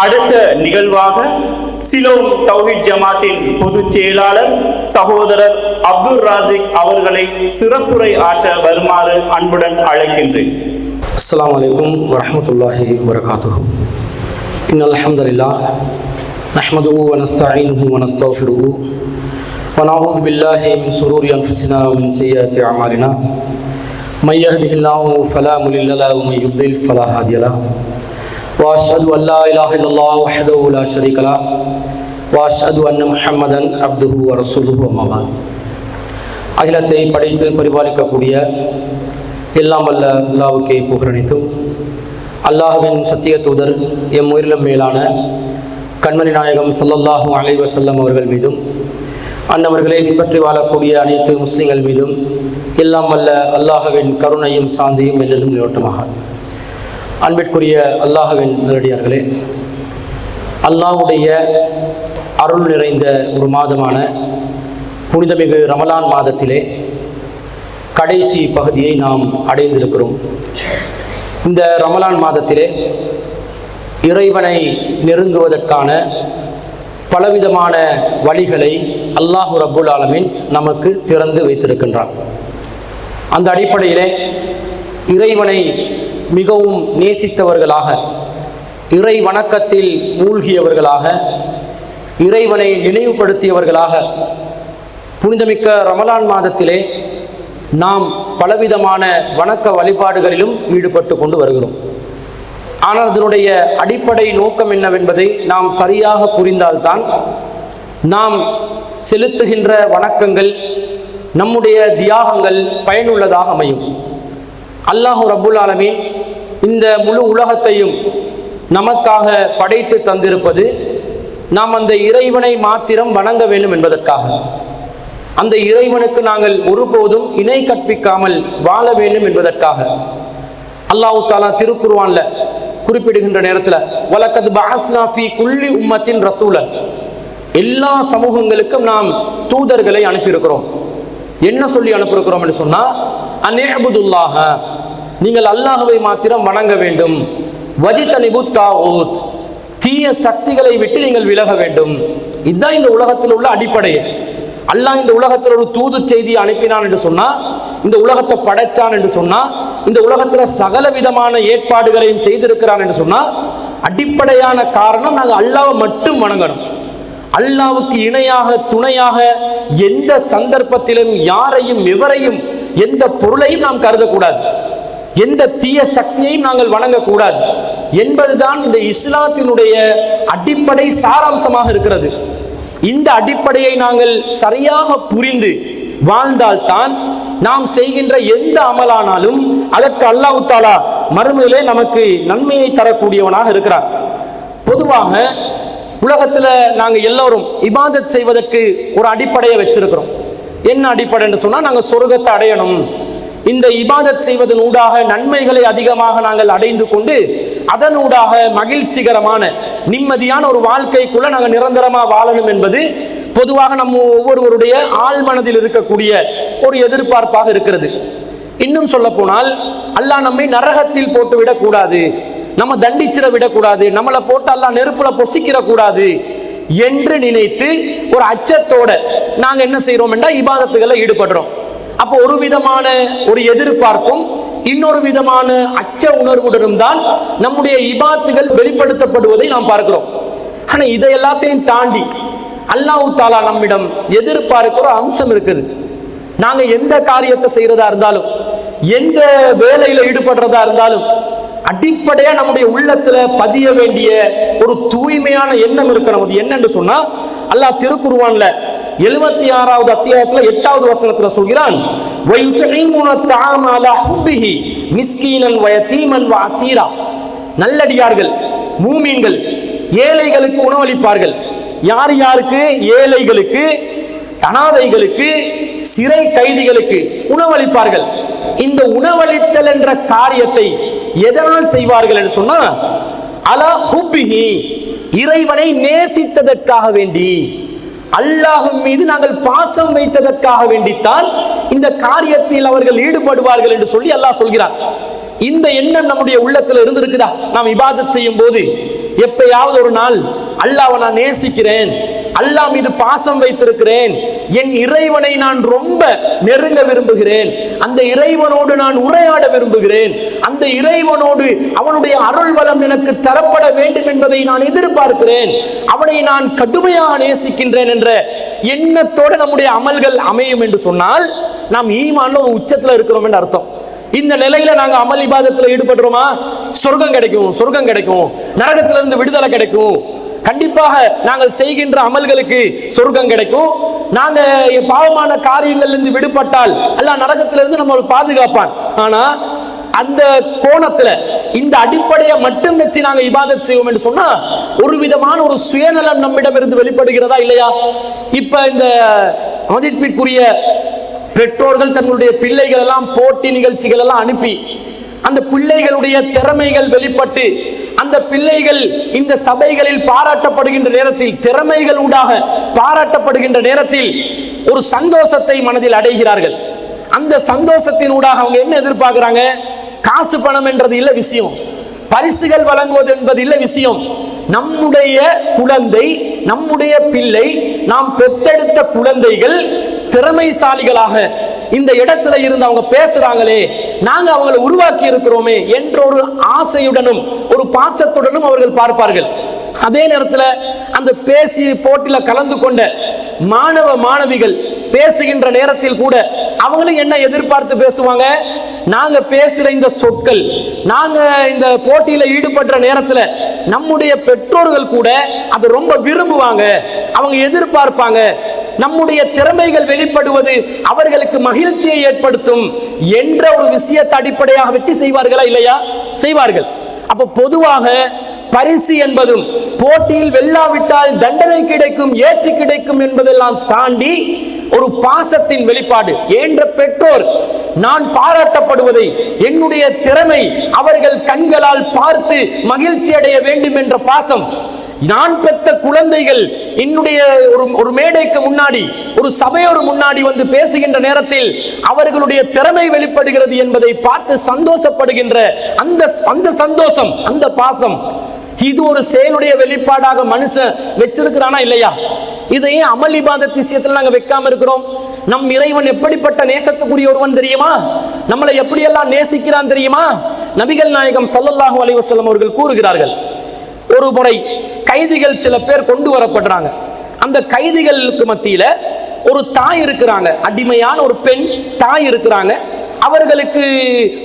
அடுத்த நிகழ்வாக சிலோன் தௌஹீத் ஜமாத்தின் பொதுச் செயலாளர் சகோதரர் அப்துல் ராசிக் அவர்களை சிறப்புரை ஆற்ற வருமாறு அன்புடன் அழைக்கின்றேன். அஸ்ஸலாமு அலைக்கும் வரஹ்மத்துல்லாஹி வபரகாத்துஹு. இன்னல் ஹம்தலில்லாஹ் நஹ்மதுஹு வ நஸ்தஈனுஹு வ நஸ்தக்ஃபிருஹு வ நஊது பில்லாஹி மின் ஷுரூரி அன்ஃபுஸினா வ மின் ஸய்யிஆத்தி அமாலினா மை யஹ்திஹில்லாஹு ஃபலா முضில்ல லஹு வ மை யுضلل ஃபலா ஹாதிய லஹு வ அஷ்ஹது அன் லா இலாஹா இல்லல்லாஹ் வஹ்தஹு லா ஷரீக லஹு வ அஷ்ஹது அன்ன முஹம்மதன் அப்துஹு வ ரசூலுஹு அம்மா பஅத். அகிலத்தை படைத்து பரிபாலிக்கக்கூடிய எல்லாம் வல்ல அல்லாஹ்வுக்கே புகழனைத்தும், அல்லாஹ்வின் சத்திய தூதர் எம் உயிரிலும் மேலான கண்மணி நாயகம் ஸல்லல்லாஹு அலைஹி வஸல்லம் அவர்கள் மீதும், அன்னவர்களை பின்பற்றி வாழக்கூடிய அனைத்து முஸ்லிம்கள் மீதும் எல்லாம் வல்ல அல்லாஹ்வின் கருணையும் சாந்தியும் என்றும் நிலவட்டுமாக. அன்பிற்குரிய அல்லாஹ்வின் நல்லடியார்களே, அல்லாஹ்வுடைய அருள் நிறைந்த ஒரு மாதமான புனிதமிகு ரமலான் மாதத்திலே கடைசி பகுதியை நாம் அடைந்திருக்கிறோம். இந்த ரமலான் மாதத்திலே இறைவனை நெருங்குவதற்கான பலவிதமான வழிகளை அல்லாஹு ரப்புல் ஆலமீன் நமக்கு திறந்து வைத்திருக்கின்றான். அந்த அடிப்படையிலே இறைவனை மிகவும் நேசித்தவர்களாக, இறை வணக்கத்தில் மூழ்கியவர்களாக, இறைவனை நினைவுபடுத்தியவர்களாக புனிதமிக்க ரமலான் மாதத்திலே நாம் பலவிதமான வணக்க வழிபாடுகளிலும் ஈடுபட்டு கொண்டு வருகிறோம். ஆனால் அதனுடைய அடிப்படை நோக்கம் என்னவென்பதை நாம் சரியாக புரிந்தால்தான் நாம் செலுத்துகின்ற வணக்கங்கள், நம்முடைய தியாகங்கள் பயனுள்ளதாக அமையும். அல்லாஹு ரப்புல் ஆலமீன் இந்த முழு உலகத்தையும் நமக்காக படைத்து தந்திருப்பது நாம் அந்த இறைவனை மாத்திரம் வணங்க வேண்டும் என்பதற்காக. அந்த இறைவனுக்கு நாங்கள் ஒருபோதும் இணை கற்பிக்காமல் வாழ வேண்டும் என்பதற்காக. அல்லாஹ் தஆலா திருக்குர்ஆன்ல குறிப்பிடுகின்ற நேரத்தில் வலக்கத் பஅஸ்னா ஃபீ குல்லி உம்மத்தின் ரசூலன், எல்லா சமூகங்களுக்கும் நாம் தூதர்களை அனுப்பியிருக்கிறோம். என்ன சொல்லி அனுப்பியிருக்கிறோம் என்று சொன்னா, அன்இஅ்புதுல்லாஹ, நீங்கள் அல்லாஹ்வை மாத்திரம் வணங்க வேண்டும், வஜிதனிபுத் தாகூத், தீய சக்திகளை விட்டு நீங்கள் விலக வேண்டும். இதுதான் இந்த உலகத்தில் உள்ள அடிப்படையே. அல்லாஹ் இந்த உலகத்தில் ஒரு தூது செய்தியை அனுப்பினான் என்று சொன்னா, இந்த உலகத்தை படைச்சான் என்று சொன்னா, இந்த உலகத்தில் சகல விதமான ஏற்பாடுகளையும் செய்திருக்கிறான் என்று சொன்னா, அடிப்படையான காரணம் நாங்கள் அல்லாஹ்வை மட்டும் வணங்கணும். அல்லாஹ்வுக்கு இணையாக துணையாக எந்த சந்தர்ப்பத்திலும் யாரையும் எவரையும் எந்த பொருளையும் நாம் கருதக்கூடாது, எந்த தீய சக்தியையும் நாங்கள் வணங்கக்கூடாது என்பதுதான் இந்த இஸ்லாத்தினுடைய அடிப்படை சாராம்சமாக இருக்கிறது. இந்த அடிப்படையை நாங்கள் சரியாக புரிந்து வாழ்ந்தால்தான் நாம் செய்கின்ற எந்த அமலானாலும் அதற்கு அல்லாஹ் தஆலா மறுமையிலே நமக்கு நன்மையை தரக்கூடியவனாக இருக்கிறார். பொதுவாக உலகத்தில் நாங்கள் எல்லோரும் இபாதத் செய்வதற்கு ஒரு அடிப்படையை வச்சிருக்கிறோம். என்ன அடிப்படை என்று சொன்னால், நாங்கள் சொர்க்கத்தை அடையணும், இந்த இபாதத் செய்வதன் ஊடாக நன்மைகளை அதிகமாக நாங்கள் அடைந்து கொண்டு அதனூடாக மகிழ்ச்சிகரமான நிம்மதியான ஒரு வாழ்க்கைக்குள்ள நாங்கள் நிரந்தரமாக வாழணும் என்பது பொதுவாக நம்ம ஒவ்வொருவருடைய ஆழ்மனதில் இருக்கக்கூடிய ஒரு எதிர்பார்ப்பாக இருக்கிறது. இன்னும் சொல்ல போனால், அல்லாஹ் நம்மை நரகத்தில் போட்டு விடக்கூடாது, நம்ம தண்டிச்சிட விடக்கூடாது, நம்மளை போட்டு அல்லாஹ் நெருப்புல பொசிக்கிற கூடாது என்று நினைத்து ஒரு அச்சத்தோட நாங்க என்ன செய்யறோம் என்றால் இபாதத்துகளை ஈடுபடுறோம். அப்போ ஒரு விதமான ஒரு எதிர்பார்ப்பும் இன்னொரு விதமான அச்ச உணர்வுடனும் தான் நம்முடைய இபாத்துகள் வெளிப்படுத்தப்படுவதை நாம் பார்க்கிறோம். ஆனா இதை எல்லாத்தையும் தாண்டி அல்லாஹ் தஆலா நம்மிடம் எதிர்பார்க்கிற அம்சம் இருக்குது. நாங்க எந்த காரியத்தை செய்யறதா இருந்தாலும், எந்த வேலையில ஈடுபடுறதா இருந்தாலும், அடிப்படையா நம்முடைய உள்ளத்துல பதிய வேண்டிய ஒரு தூய்மையான எண்ணம் இருக்கணும். அது என்னன்னு சொன்னா, அல்லாஹ் திருக்குர்ஆன்ல 76வது அத்தியாயத்துல 8வது வசனத்துல சொல்கிறான், வயுத்ஈமுன தஆம அலா ஹுப்பிஹி மிஸ்கீனன் வ யதீமன் வ அஸீரா, நல்லடியார்கள் மூமீன்கள் ஏழைகளுக்கு உணவளிப்பார்கள். யார் யாருக்கு? ஏழைகளுக்கு, அனாதைகளுக்கு, சிறை கைதிகளுக்கு உணவளிப்பார்கள். இந்த உணவளித்தல் என்ற காரியத்தை எதனால் செய்வார்கள் என்று சொன்னா, அலா ஹுப்பிஹி, இறைவனை நேசித்ததற்காக வேண்டி, அல்லாஹ் மீது நாங்கள் பாசம் வைத்ததற்காக வேண்டித்தான் இந்த காரியத்தில் அவர்கள் ஈடுபடுவார்கள் என்று சொல்லி அல்லாஹ் சொல்கிறார். இந்த எண்ணம் நம்முடைய உள்ளத்துல இருந்திருக்குதா? நாம் இபாதத் செய்யும் போது எப்பயாவது ஒரு நாள் அல்லாஹ்வை நான் நேசிக்கிறேன், அல்லாஹ் மீது பாசம் வைத்திருக்கிறேன், என் இறைவனை நான் ரொம்ப நெருங்க விரும்புகிறேன், அந்த இறைவனோடு நான் உரையாட விரும்புகிறேன், அந்த இறைவனோடு அவனுடைய அருள் வளம் எனக்கு தரப்பட வேண்டும் என்பதை நான் எதிர்பார்க்கிறேன், அவனை நான் கடுமையாக நேசிக்கின்றேன் என்ற எண்ணத்தோடு நம்முடைய அமல்கள் அமையும் என்று சொன்னால் நாம் ஈமான்ல ஒரு உச்சத்துல இருக்கிறோம் என்று அர்த்தம். இந்த நிலையில நாங்க அமல் இபாதத்துல ஈடுபடுறோமா, சொர்க்கம் கிடைக்கும், சொர்க்கம் கிடைக்கும், நரகத்திலிருந்து விடுதலை கிடைக்கும், கண்டிப்பாக நாங்கள் செய்கின்ற அமல்களுக்கு சொர்க்கம் கிடைக்கும், நாங்க பாவமான காரியங்களிலிருந்து விடுபட்டால் அல்லாஹ் நரகத்திலிருந்து நம்ம பாதுகாப்பான். ஆனா அந்த கோணத்துல இந்த அடிப்படையை மட்டும் வச்சு நாங்க இபாதத் செய்வோம் என்று சொன்னா ஒரு விதமான ஒரு சுயநலம் நம்மிடம் இருந்து வெளிப்படுகிறதா இல்லையா? இப்ப இந்த மதிப்பிற்குரிய பெற்றோர்கள் தங்களுடைய பிள்ளைகள் எல்லாம் போட்டி நிகழ்ச்சிகள் எல்லாம் அனுப்பி அந்த பிள்ளைகளுடைய திறமைகள் வெளிப்பட்டு அந்த பிள்ளைகள் இந்த சபைகளில் பாராட்டப்படுகின்ற நேரத்தில், திறமைகள் ஊடாக பாராட்டப்படுகின்ற நேரத்தில் ஒரு சந்தோஷத்தை மனதில் அடைகிறார்கள். அந்த சந்தோஷத்தின் ஊடாக அவங்க என்ன எதிர்பார்க்கிறாங்க? காசு பணம் என்றது இல்ல விஷயம், பரிசுகள் வழங்குவது என்பது இல்ல விஷயம். நம்முடைய குழந்தை, நம்முடைய பிள்ளை, நாம் பெற்றெடுத்த குழந்தைகள் திறமைசாலிகளாக இந்த இடத்துல இருந்து அவங்க பேசுறாங்களே, நாங்க அவங்களை உருவாக்கி இருக்கிறோமே என்ற ஒரு ஆசையுடனும் ஒரு பாசத்துடனும் அவர்கள் பார்ப்பார்கள். அதே நேரத்தில் அந்த பேசி போட்டியில கலந்து கொண்ட மாணவ மாணவிகள் பேசுகின்ற நேரத்தில் கூட அவங்களும் என்ன எதிர்பார்த்து பேசுவாங்க? நாங்க பேசுற இந்த சொற்கள், நாங்க இந்த போட்டியில ஈடுபடுற நேரத்துல நம்முடைய பெற்றோர்கள் கூட அதை ரொம்ப விரும்புவாங்க, அவங்க எதிர்பார்ப்பாங்க, நம்முடைய திறமைகள் வெளிப்படுவது அவர்களுக்கு மகிழ்ச்சியை ஏற்படுத்தும் என்ற ஒரு விஷயத்தை அடிப்படையாக வச்சு செய்வார்களா இல்லையா? செய்வார்கள். அப்ப பொதுவாக பரிசு என்பதும் போட்டியில் வெல்லாவிட்டால் தண்டனை கிடைக்கும், ஏச்சு கிடைக்கும் என்பதெல்லாம் தாண்டி ஒரு பாசத்தின் வெளிப்பாடு. என்ற பெற்றோர் நான் பாராட்டப்படுவதை, என்னுடைய திறமை அவர்கள் கண்களால் பார்த்து மகிழ்ச்சி அடைய வேண்டும் என்ற பாசம். நான் பெற்ற குழந்தைகள் என்னுடைய ஒரு மேடைக்கு முன்னாடி, ஒரு சபையோர் முன்னாடி வந்து பேசுகின்ற நேரத்தில் அவர்களுடைய திறமை வெளிப்படுகிறது என்பதை பார்த்து சந்தோஷப்படுகின்ற அந்த சந்தோஷம், அந்த பாசம், இது ஒரு செயலுடைய வெளிப்பாடாக மனுஷன் வச்சிருக்கிறானா இல்லையா? இதையே அமல் இபாதத் விஷயத்தில் நாங்க வைக்காம இருக்கிறோம். நம் இறைவன் எப்படிப்பட்ட நேசத்துக்குரிய ஒருவன் தெரியுமா? நம்மளை எப்படியெல்லாம் நேசிக்கிறான் தெரியுமா? நபிகள் நாயகம் ஸல்லல்லாஹு அலைஹி வஸல்லம் அவர்கள் கூறுகிறார்கள், ஒரு முறை கைதிகள் சில பேர் கொண்டு வரப்படுறாங்க. அந்த கைதிகளுக்கு மத்தியில ஒரு தாய் இருக்கிறாங்க, அடிமையான ஒரு பெண் தாய் இருக்கிறாங்க. அவர்களுக்கு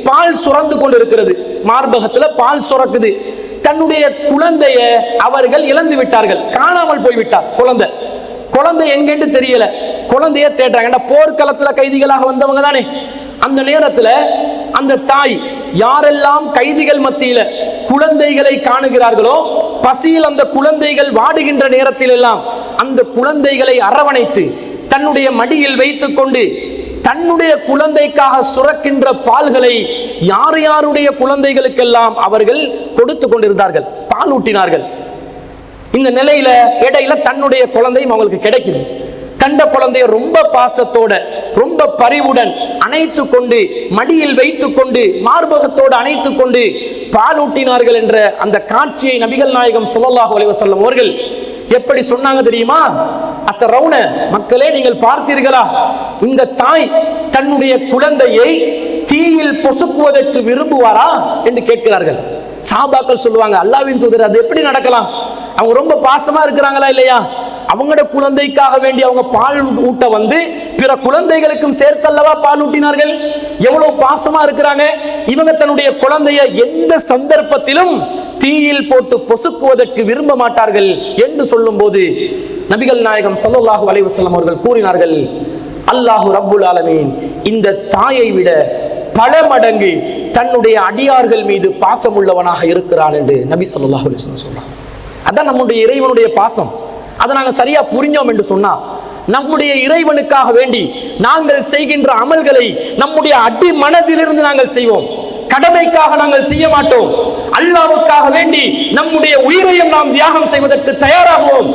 பால் சுரந்து கொண்டு இருக்கிறது, மார்பகத்துல பால் சுரக்குது. தன்னுடைய குழந்தைய அவர்கள் இழந்து விட்டார்கள், காணாமல் போய்விட்டார். குழந்தை எங்கென்று தெரியல. குழந்தைய தேடுறாங்க. போர்க்களத்துல கைதிகளாக வந்தவங்க தானே. அந்த நேரத்துல அந்த தாய் யாரெல்லாம் கைதிகள் மத்தியில குழந்தைகளை காணுகிறார்களோ, பசியில் அந்த குழந்தைகள் வாடுகின்ற நேரத்தில் எல்லாம் அந்த குழந்தைகளை அரவணைத்து தன்னுடைய மடியில் வைத்துக் கொண்டு தன்னுடைய குழந்தைக்காக சுரக்கின்ற பால்களை யார் யாருடைய குழந்தைகளுக்கெல்லாம் அவர்கள் கொடுத்து கொண்டிருந்தார்கள், பால் ஊட்டினார்கள். இந்த நிலையில இடையில தன்னுடைய குழந்தையும் அவங்களுக்கு கிடைக்குது. கண்ட குழந்தைய ரொம்ப பாசத்தோட, ரொம்ப பரிவுடன் அணைத்து கொண்டு, மடியில் வைத்துக் கொண்டு, மார்பகத்தோடு அணைத்து கொண்டு பால் ஊட்டினார்கள் என்ற அந்த காட்சியை நபிகள் நாயகம் ஸல்லல்லாஹு அலைஹி வஸல்லம் அவர்கள் எப்படி சொன்னாங்க தெரியுமா? அத்தரவுன, மக்களே நீங்கள் பார்த்தீர்களா, இந்த தாய் தன்னுடைய குழந்தையை தீயில் பொசுக்குவதற்கு விரும்புவாரா என்று கேட்கிறார்கள். சஹாபாக்கள் சொல்லுவாங்க, அல்லாஹ்வின் தூதர், அது எப்படி நடக்கலாம்? அவங்க ரொம்ப பாசமா இருக்கிறாங்களா இல்லையா? அவங்களோட குழந்தைக்காக வேண்டி அவங்க பால் ஊட்ட வந்து பிற குழந்தைகளுக்கும் சேர்த்தல்லவா பால் ஊட்டினார்கள். எவ்வளவு பாசமா இருக்கிறாங்க. இவங்க தன்னுடைய குழந்தைய எந்த சந்தர்ப்பத்திலும் தீயில் போட்டு பொசுக்குவதற்கு விரும்ப மாட்டார்கள் என்று சொல்லும் போது நபிகள் நாயகம் ஸல்லல்லாஹு அலைஹி வஸல்லம் அவர்கள் கூறினார்கள், அல்லாஹு ரப்புல் ஆலமீன் இந்த தாயை விட பல மடங்கு தன்னுடைய அடியார்கள் மீது பாசம் உள்ளவனாக இருக்கிறான் என்று நபி ஸல்லல்லாஹு அலைஹி வஸல்லம் சொல்றாங்க. அதான் நம்முடைய இறைவனுடைய பாசம். அதை நாங்கள் சரியா புரிஞ்சோம் என்று சொன்னா, நம்முடைய இறைவனுக்காக வேண்டி நாங்கள் செய்கின்ற அமல்களை நம்முடைய அடி மனதிலிருந்து நாங்கள் செய்வோம். கடமைக்காக நாங்கள் செய்ய மாட்டோம். அல்லாஹ்வுக்காக வேண்டி நம்முடைய உயிரையும் நாம் தியாகம் செய்வதற்கு தயாராகுவோம்.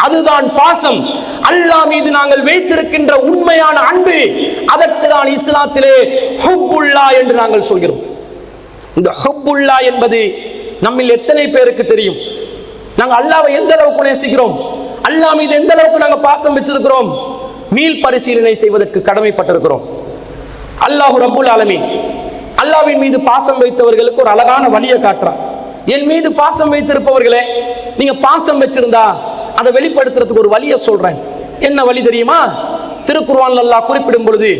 அதுதான் பாசம். அல்லாஹ் மீது நாங்கள் வைத்திருக்கின்ற உண்மையான அன்பு. அதற்கு தான் இஸ்லாத்திலே ஹுப்புல்லா என்று நாங்கள் சொல்கிறோம். இந்த ஹுப்புல்லா என்பது நம்மில் எத்தனை பேருக்கு தெரியும்? நாங்க அல்லாஹ்வை எந்த அளவுக்கு நேசிக்கிறோம், அல்லாஹ் மீது எந்த அளவுக்கு நாங்க பாசம் வச்சிருக்கிறோம், மீள் பரிசீலனை செய்வதற்கு கடமைப்பட்டிருக்கிறோம். அல்லாஹ் ரப்புல் ஆலமீன் அல்லாஹ்வின் மீது பாசம் வைத்தவர்களுக்கு ஒரு அழகான வழியை காட்டுறான். என் மீது பாசம் வைத்திருப்பவர்களே, நீங்க பாசம் வச்சிருந்தா அதை வெளிப்படுத்துறதுக்கு ஒரு வழியை சொல்றேன். என்ன வழி தெரியுமா? திருக்குர்ஆன்ல அல்லாஹ் குறிப்பிடும் பொழுது,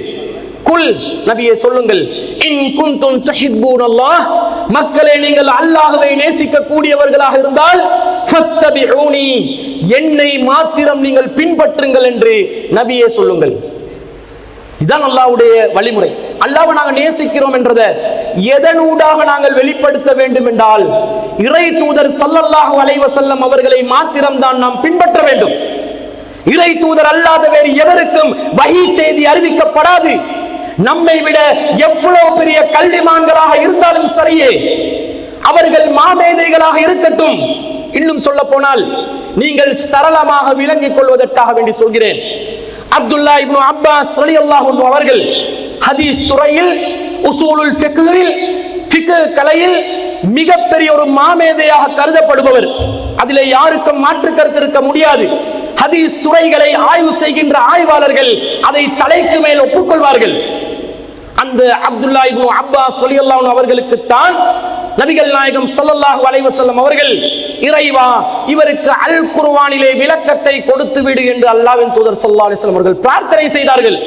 குல் நபியே சொல்லுங்கள், இன் குன்தும் துஹிப்பூனல்லாஹ், மக்களே நீங்கள் அல்லாஹ்வை நேசிக்க கூடியவர்களாக இருந்தால் ஃபத்தபிஊனி, என்னை மாத்திரம் நீங்கள் பின்பற்றுங்கள் என்று நபியே சொல்லுங்கள். இதுதான் அல்லாஹ்வுடைய வழிமுறை. அல்லாஹ்வை நாங்கள் நேசிக்கிறோம் என்றதை எதனூடாக நாங்கள் வெளிப்படுத்த வேண்டும் என்றால், இறை தூதர் ஸல்லல்லாஹு அலைஹி வஸல்லம் அவர்களை மாத்திரம் தான் நாம் பின்பற்ற வேண்டும். இறை தூதர் அல்லாத வேறு எவருக்கும் வஹீ செய்தி அறிவிக்கப்படாது. நம்மை விட எவ்வளவு பெரிய கல்விமான்களாக இருந்தாலும் சரியே, அவர்கள் மாமேதைகளாக இருக்கட்டும். இன்னும் சொல்ல போனால், நீங்கள் சரளமாக விளங்கிக் கொள்வதற்காக வேண்டி சொல்கிறேன். அப்துல்லா இப்னு அப்பாஸ் ரலியல்லாஹு அன்ஹு அவர்கள் ஹதீஸ் துறையில், உசூலுல் ஃபிக்ஹில், ஃபிக்ஹ் கலையில் மிகப்பெரிய ஒரு மாமேதையாக கருதப்படுபவர். அதிலே யாருக்கும் மாற்று கருத்து இருக்க முடியாது. ஹதீஸ் துறைகளை ஆய்வு செய்கின்ற ஆய்வாளர்கள் அதை தலைக்கு மேல் ஒப்புக்கொள்வார்கள். அந்த அப்துல்லா இப்னு அப்பாஸ் ரலியல்லாஹு அன்ஹு அவர்களுக்கு தான் நபிகள் நாயகம் ஸல்லல்லாஹு அலைஹி வஸல்லம் அவர்கள், இறைவா இவருக்கு அல் குர்ஆனிலே விளக்கத்தை கொடுத்து விடு என்று அல்லாஹ்வின் தூதர் ஸல்லல்லாஹு அலைஹி வஸல்லம் அவர்கள் பிரார்த்தனை செய்தார்கள்.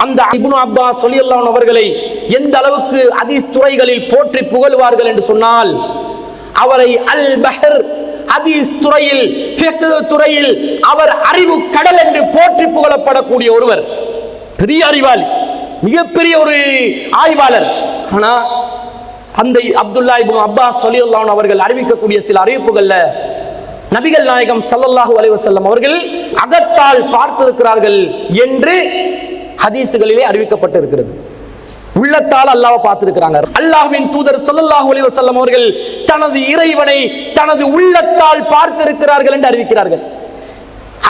அந்த இப்னு அப்பாஸ் ரலியல்லாஹு அன்ஹு அவர்களை எந்த அளவுக்கு ஹதீஸ் துறைகளில் போற்றி புகழ்வார்கள் என்று சொன்னால், அவரை அல் பஹர், ஹதீஸ் துறையில், ஃபிக்ஹ் துறையில் அவர் அறிவு கடல் என்று போற்றி புகழப்படக்கூடிய ஒருவர், பெரிய அறிவாளி, மிகப்பெரிய ஒரு ஆய்வாளர். ஆனா அந்த அப்துல்லா இப்னு அப்பாஸ் ரலியல்லாஹு அன்ஹு அவர்கள் அறிவிக்கக்கூடிய சில அறிவிப்புகள்ல நபிகள் நாயகம் ஸல்லல்லாஹு அலைஹி வஸல்லம் அவர்கள் அகத்தால் பார்த்திருக்கிறார்கள் என்று ஹதீஸ்களிலே அறிவிக்கப்பட்டிருக்கிறது. உள்ளத்தால் அல்லாஹ்வை பார்த்திருக்கிறாங்க. அல்லாஹ்வின் தூதர் ஸல்லல்லாஹு அலைஹி வஸல்லம் அவர்கள் தனது இறைவனை தனது உள்ளத்தால் பார்த்திருக்கிறார்கள் என்று அறிவிக்கிறார்கள்.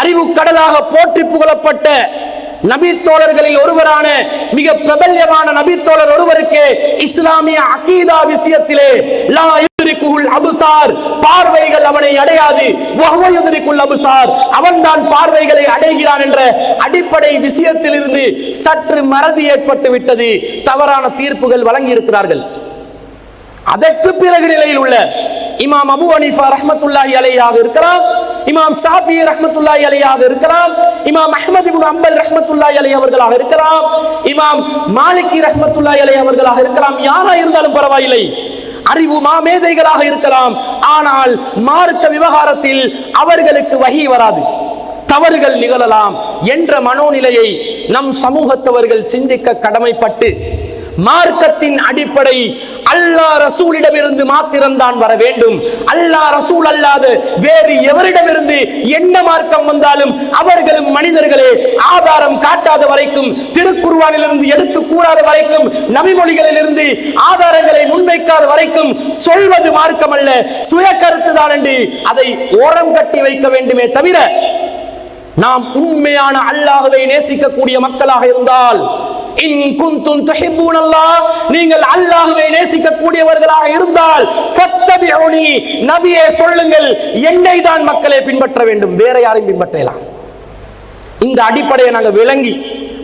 அறிவு கடலாக போற்றி புகழப்பட்ட நபி தோழர்களில் ஒருவரான மிக பிரபல்யமான நபி தோழர் ஒருவருக்கு இஸ்லாமிய அகீதா விஷயத்திலே லா யுத்ரிகுல் அப்சார், பார்வைகள் அவனை அடையாது, வஹுவ யுத்ரிகுல் அப்சார், அவன்தான் பார்வைகளை அடைகிறான் என்ற அடிப்படை விஷயத்தில் இருந்து சற்று மறதி ஏற்பட்டு விட்டது. தவறான தீர்ப்புகள் வழங்கி இருக்கிறார்கள். அதற்கு பிறகு நிலையில் உள்ள இமாம் அபு ஹனீஃபா ரஹ்மத்துல்லாஹி அலைஹியாக இருக்கலாம், இமாம் ஷாஃபி ரஹ்மத்துல்லாஹி அலைஹியாக இருக்கலாம், இமாம் அஹ்மத் இப்னு ஹம்பல் ரஹ்மத்துல்லாஹி அலைஹி அவர்களாக இருக்கலாம், இமாம் மாலிகி ரஹ்மத்துல்லாஹி அலைஹி அவர்களாக இருக்கலாம். யாரா இருந்தாலும் பரவாயில்லை, அறிவு மாமேதைகளாக இருக்கலாம். ஆனால் மார்க்க விவகாரத்தில் அவர்களுக்கு வஹி வராது, தவறுகள் நிகழலாம் என்ற மனோநிலையை நம் சமூகத்தவர்கள் சிந்திக்க கடமைப்பட்டு, மார்க்கத்தின் அடிப்படை அல்லாஹ் ரசூலிடமிருந்து மாத்திரம்தான் வர வேண்டும். அல்லாஹ் ரசூல் அல்லாத வேறு எவரிடமிருந்து என்ன மார்க்கம் வந்தாலும் அவர்களும் மனிதர்களே, ஆதாரம் காட்டாத வரைக்கும், திருக்குர்ஆனிலிருந்து எடுத்து கூறாத வரைக்கும், நபிமொழிகளிலிருந்து ஆதாரங்களை முன்வைக்காத வரைக்கும் சொல்வது மார்க்கம் அல்ல, சுய கருத்துதான் என்று அதை ஓரம் கட்டி வைக்க வேண்டுமே தவிர, நாம் உண்மையான அல்லாஹ்வை நேசிக்கக்கூடிய மக்களாக இருந்தால், இன் குன்தும் துஹிப்பூனல்லாஹ், நீங்கள் அல்லாஹ்வை நேசிக்கக்கூடியவர்களாக இருந்தால் ஃபத்தபிஊனி, நபியே சொல்லுங்கள், என்னை தான் மக்களே பின்பற்ற வேண்டும், வேற யாரையும் பின்பற்றலாம். இந்த அடிப்படையை நாங்கள் விளங்கி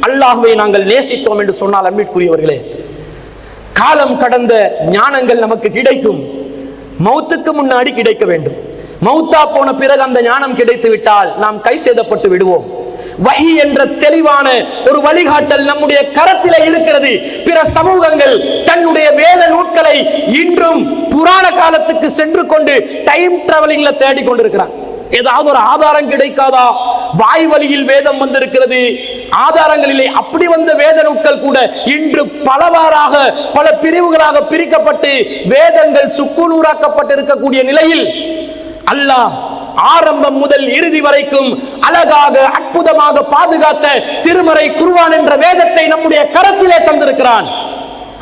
அல்லாஹ்வை நாங்கள் நேசித்தோம் என்று சொன்னால், அன்பிற்குரியவர்களே, காலம் கடந்த ஞானங்கள் நமக்கு கிடைக்கும். மௌத்துக்கு முன்னாடி கிடைக்க வேண்டும். மௌத்தா போன பிறகு அந்த ஞானம் கிடைத்து விட்டால் நாம் கை சேதப்பட்டு விடுவோம். வஹி என்ற தெளிவான ஒரு வழிகாட்டல் நம்முடைய கரத்திலே இருக்கிறது. பிற சமூகங்கள் தன்னுடைய வேத நூட்களை இன்றும் புராண காலத்துக்கு சென்று கொண்டு டைம் டிராவலிங்ல தேடிக் கொண்டிருக்கிறான். ஏதாவது ஒரு ஆதாரம் கிடைக்காதா? வாய் வழியில் வேதம் வந்திருக்கிறது, ஆதாரங்களிலே அப்படி வந்த வேத நூட்கள் கூட இன்று பலவாறாக பல பிரிவுகளாக பிரிக்கப்பட்டு வேதங்கள் சுக்குநூறாக்கப்பட்டிருக்கக்கூடிய நிலையில் அல்லாஹ் ஆரம்பம் முதல் இறுதி வரைக்கும் அழகாக அற்புதமாக பாதுகாத்த திருமறை குர்ஆன் என்ற வேதத்தை நம்முடைய கரத்திலே தந்திருக்கிறான்.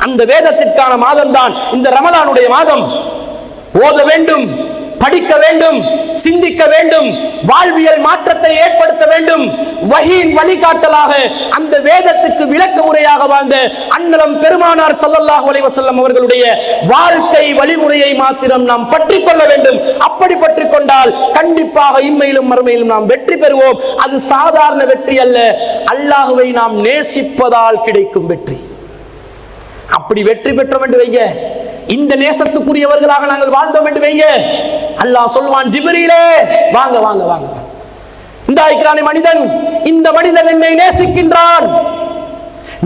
அந்த வேதத்திற்கான மாதம் தான் இந்த ரமலானுடைய மாதம். ஓத வேண்டும், படிக்க வேண்டும், சிந்திக்க வேண்டும், வாழ்வியல் மாற்றத்தை ஏற்படுத்த வேண்டும். வஹீயின் வழிகாட்டலாக அந்த வேதத்துக்கு விளக்க உரையாக வாழ்ந்த அன்னலம் பெருமானார் ஸல்லல்லாஹு அலைஹி வஸல்லம் அவர்களுடைய வாழ்க்கை வழிமுறையை மாத்திரம் நாம் பற்றிக் கொள்ள வேண்டும். அப்படி பற்றிக் கொண்டால் கண்டிப்பாக இம்மையிலும் மறுமையிலும் நாம் வெற்றி பெறுவோம். அது சாதாரண வெற்றி அல்ல, அல்லாஹ்வை நாம் நேசிப்பதால் கிடைக்கும் வெற்றி. அப்படி வெற்றி பெற்றோம் என்று வைங்க, இந்த நேசத்துக்குரியவர்களாக நாங்கள் வாழ்ந்தோம் என்று வைங்க, அல்லாஹ் சொல்வான், ஜிப்ரீலே வாங்க வாங்க வாங்க, இந்த ஐக்ரானி மனிதன், இந்த மனிதன் என்னை நேசிக்கின்றான்,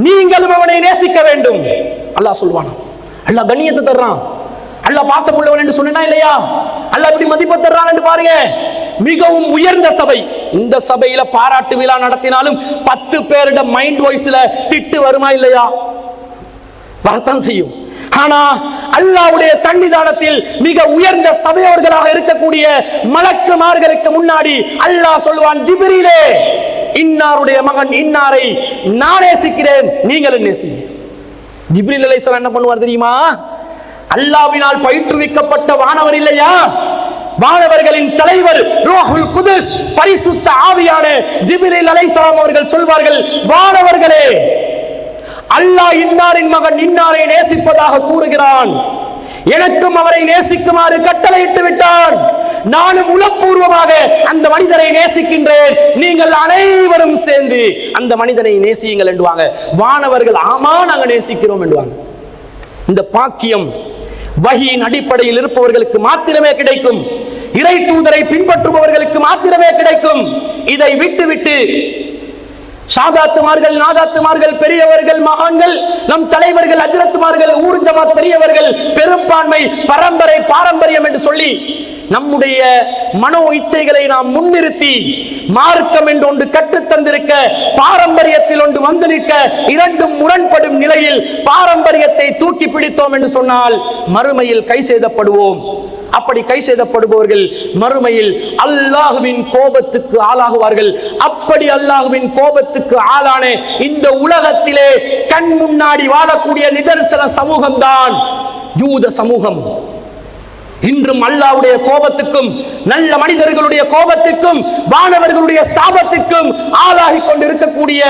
நீங்களும் அவனை நேசிக்க வேண்டும். அல்லாஹ் சொல்வான். அல்லாஹ் கண்ணியத்தை தர்றான், அல்லாஹ் பாசம் உள்ளவன் என்று சொன்னா இல்லையா? அல்லாஹ் எப்படி மதிப்பு தர்றான் என்று பாருங்க. மிகவும் உயர்ந்த சபை, இந்த சபையில பாராட்டு விழா நடத்தினாலும் 10 பேருட மைண்ட் வாய்ஸ்ல திட்டு வருமா இல்லையா? வரத்தான் செய்யும். ஆனா அல்லாஹ்வுடைய சன்னிதானத்தில் மிக உயர்ந்த சபையோர்களாக இருக்கக்கூடிய மலக்குமார்களுக்கு முன்னாடி அல்லாஹ் சொல்வான், ஜிப்ரீலே, இன்னாருடைய மகன் இன்னாரை நான் நேசிக்கிறேன், நீங்களும் நேசிங்க. ஜிப்ரீல் அலைஹிஸ்ஸலாம் என்ன பண்ணுவார் தெரியுமா? அல்லாஹ்வினால் பயிற்றுவிக்கப்பட்ட வானவர் இல்லையா, வானவர்களின் தலைவர் ரூஹுல் குதுஸ், பரிசுத்த ஆவியான ஜிப்ரீல் அலைஹிஸ்ஸலாம் அவர்கள் சொல்வார்கள், வானவர்களே, அல்லாஹ் இன்னாரின் மகன் இன்னாரை நேசிப்பதாக கூறுகிறான், எனக்கும் அவரை நேசிக்குமாறு கட்டளையிட்டு விட்டான், நானும் உளப்பூர்வமாக அந்த மனிதரை நேசிக்கின்றேன், நீங்கள் அனைவரும் சேர்ந்து அந்த மனிதனை நேசியுங்கள் என்றுவாங்க. வானவர்கள் ஆமா நாங்கள் நேசிக்கிறோம் என்றுவாங்க. இந்த பாக்கியம் வஹீயின் அடிப்படையில் இருப்பவர்களுக்கு மாத்திரமே கிடைக்கும், இறை தூதரை பின்பற்றுபவர்களுக்கு மாத்திரமே கிடைக்கும். இதை விட்டு சாதாத்துமார்கள், நாதாத்துமார்கள், பெரியவர்கள், மகான்கள், நம் தலைவர்கள், அஜ்ரத்துமார்கள், ஊர் ஜமாத் பெரியவர்கள், பெரும்பான்மை, பரம்பரை, பாரம்பரியம் என்று சொல்லி நம்முடைய மனோ இச்சைகளை நாம் முன்னிறுத்தி மார்க்கம் என்று ஒன்று கற்றுத்தந்திருக்க, பாரம்பரியத்தில் ஒன்று வந்து நிற்க, இரண்டும் முரண்படும் நிலையில் பாரம்பரியத்தை தூக்கி பிடித்தோம் என்று சொன்னால் மறுமையில் கை செய்தப்படுவோம். அப்படி கை செய்தப்படுபவர்கள் மறுமையில் அல்லாஹ்வின் கோபத்துக்கு ஆளாகுவார்கள். அப்படி அல்லாஹ்வின் கோபத்துக்கு ஆளான இந்த உலகத்திலே கண் முன்னாடி வாழக்கூடிய நிதர்சன சமூகம்தான் யூத சமூகம். இன்றும் அல்லாஹ்வுடைய கோபத்துக்கும் நல்ல மனிதர்களுடைய கோபத்துக்கும் வானவர்களுடைய சாபத்திற்கும் ஆளாகி கொண்டிருக்கக்கூடிய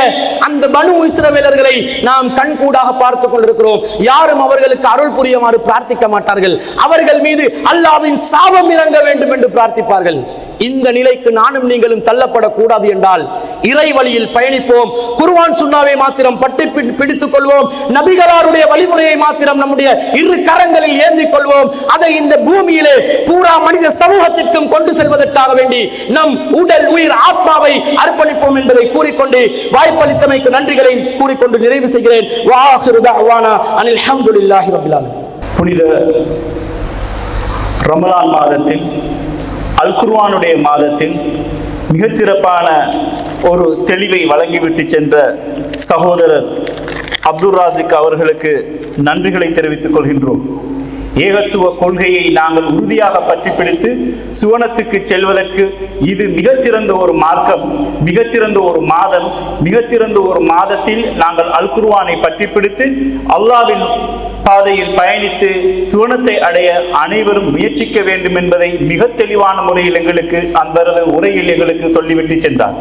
அந்த பனு இஸ்ரவேலர்களை நாம் கண்கூடாக பார்த்துக் கொண்டிருக்கிறோம். யாரும் அவர்களுக்கு அருள் புரியுமாறு பிரார்த்திக்க மாட்டார்கள். அவர்கள் மீது அல்லாஹ்வின் சாபம் இறங்க வேண்டும் என்று பிரார்த்திப்பார்கள். இந்த நிலைக்கு நானும் நீங்களும் தள்ளப்படக்கூடாது என்றால் இறை வழியில் பயணிப்போம். குர்ஆன் சுன்னாவை மாத்திரம் பற்றி பிடித்துக் கொள்வோம். நபிகளாருடைய வழிமுறையை மாத்திரம் நம்முடைய இரு கரங்களில் ஏந்திக் கொள்வோம். அதை இந்த பூமியிலே பூரா மனித சமூகத்திற்கும் கொண்டு செல்வதற்காக வேண்டி நம் உடல், உயிர், ஆத்மாவை அர்ப்பணிப்போம் என்பதை கூறிக்கொண்டு வாய்ப்பளித்தமைக்கு நன்றிகளை கூறிக்கொண்டு நிறைவு செய்கிறேன். வஆகிரு தஅவானா அனில் ஹம்துலில்லாஹி ரப்பில் ஆலமீன். புனித ரமலான் மாதத்தில், அல் குர்ஆனுடைய மாதத்தில் மிகச்சிறப்பான ஒரு தெளிவை வழங்கிவிட்டு சென்ற சகோதரர் அப்துல் ராசிக் அவர்களுக்கு நன்றிகளை தெரிவித்துக் கொள்கின்றோம். ஏகத்துவ கொள்கையை நாங்கள் உறுதியாக பற்றி பிடித்து சுவனத்துக்கு செல்வதற்கு இது மிகச்சிறந்த ஒரு மார்க்கம், மிகச்சிறந்த ஒரு மாதம். மிகச்சிறந்த ஒரு மாதத்தில் நாங்கள் அல் குர்ஆனை பற்றி பிடித்து அல்லாஹ்வின் பாதையில் பயணித்து சுவனத்தை அடைய அனைவரும் முயற்சிக்க வேண்டும் என்பதை மிக தெளிவான முறையில் எங்களுக்கு அந்த உரையில் எங்களுக்கு சொல்லிவிட்டு சென்றார்.